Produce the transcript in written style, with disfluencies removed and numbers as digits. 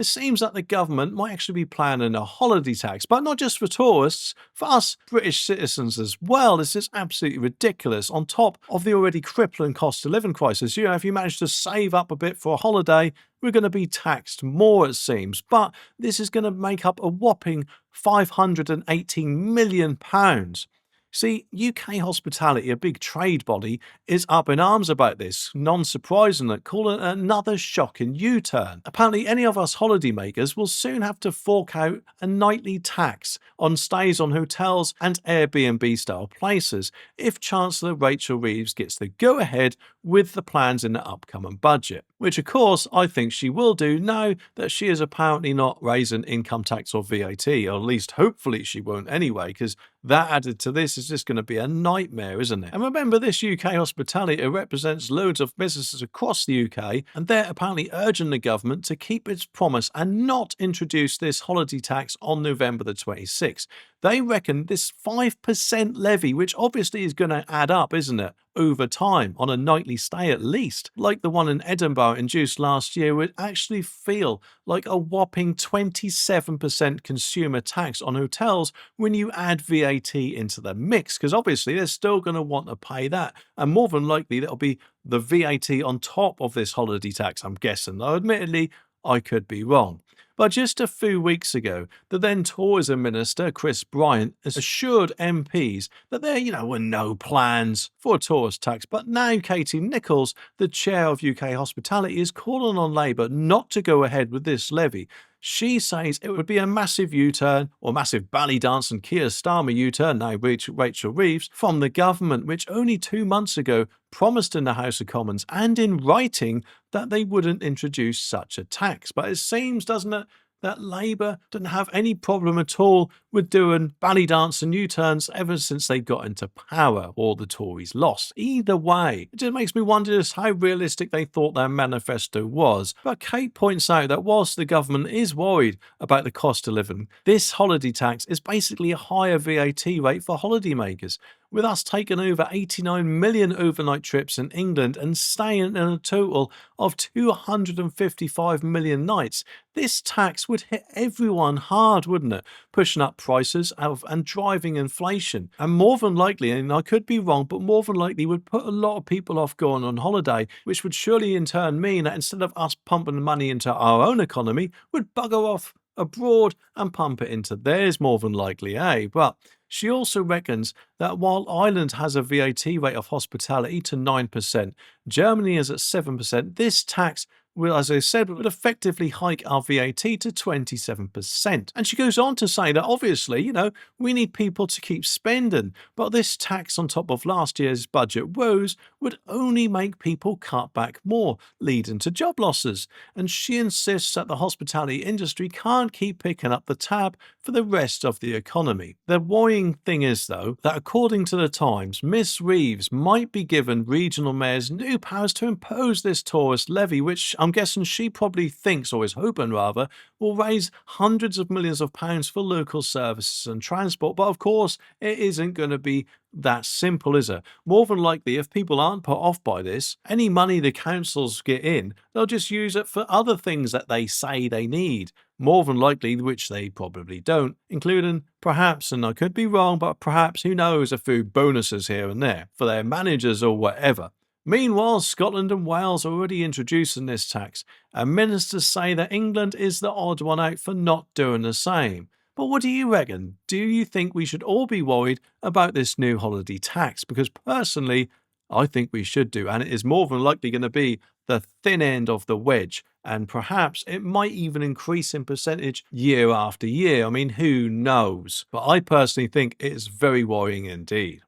it seems that the government might actually be planning a holiday tax, but not just for tourists, for us British citizens as well. This is absolutely ridiculous. On top of the already crippling cost of living crisis, if you manage to save up a bit for a holiday, we're going to be taxed more, it seems. But this is going to make up a whopping £518 million. See, UK hospitality, a big trade body, is up in arms about this, non-surprisingly, calling it another shocking U-turn. Apparently, any of us holidaymakers will soon have to fork out a nightly tax on stays on hotels and Airbnb-style places if Chancellor Rachel Reeves gets the go-ahead with the plans in the upcoming budget. Which, of course, I think she will do now that she is apparently not raising income tax or VAT, or at least hopefully she won't anyway, because that added to this is just going to be a nightmare, isn't it? And remember, this UK hospitality represents loads of businesses across the UK, and they're apparently urging the government to keep its promise and not introduce this holiday tax on November the 26th. They reckon this 5% levy, which obviously is going to add up, isn't it, over time on a nightly stay at least, like the one in Edinburgh induced last year, would actually feel like a whopping 27% consumer tax on hotels when you add VAT into the mix, because obviously they're still going to want to pay that, and more than likely that'll be the VAT on top of this holiday tax, I'm guessing, though admittedly I could be wrong. But just a few weeks ago, the then Tourism Minister, Chris Bryant, has assured MPs that there, were no plans for a tourist tax. But now Katie Nichols, the chair of UK Hospitality, is calling on Labour not to go ahead with this levy. She says it would be a massive U-turn, or massive belly dance and Keir Starmer U-turn, now Rachel Reeves, from the government, which only 2 months ago promised in the House of Commons and in writing that they wouldn't introduce such a tax. But it seems, doesn't it, that Labour didn't have any problem at all with doing belly dance and U-turns ever since they got into power, or the Tories lost. Either way, it just makes me wonder just how realistic they thought their manifesto was. But Kate points out that whilst the government is worried about the cost of living, this holiday tax is basically a higher VAT rate for holidaymakers, with us taking over 89 million overnight trips in England and staying in a total of 255 million nights. This tax would hit everyone hard, wouldn't it? Pushing up prices and driving inflation. And more than likely, and I could be wrong, but more than likely would put a lot of people off going on holiday, which would surely in turn mean that instead of us pumping money into our own economy, would bugger off abroad and pump it into theirs more than likely, eh? But she also reckons that while Ireland has a VAT rate of hospitality to 9%, Germany is at 7%, this tax will, as I said, would effectively hike our VAT to 27%. And she goes on to say that obviously, we need people to keep spending, but this tax on top of last year's budget woes would only make people cut back more, leading to job losses. And she insists that the hospitality industry can't keep picking up the tab for the rest of the economy. The worrying thing is, though, that according to the Times, Miss Reeves might be given regional mayors new powers to impose this tourist levy, which I'm guessing she probably thinks, or is hoping rather, will raise hundreds of millions of pounds for local services and transport. But of course, it isn't going to be that simple, is it? More than likely, if people aren't put off by this, any money the councils get in, they'll just use it for other things that they say they need. More than likely, which they probably don't, including perhaps, and I could be wrong, but perhaps, who knows, a few bonuses here and there for their managers or whatever. Meanwhile, Scotland and Wales are already introducing this tax, and ministers say that England is the odd one out for not doing the same. But what do you reckon? Do you think we should all be worried about this new holiday tax? Because personally, I think we should do, and it is more than likely going to be the thin end of the wedge, and perhaps it might even increase in percentage year after year. I mean, who knows? But I personally think it is very worrying indeed.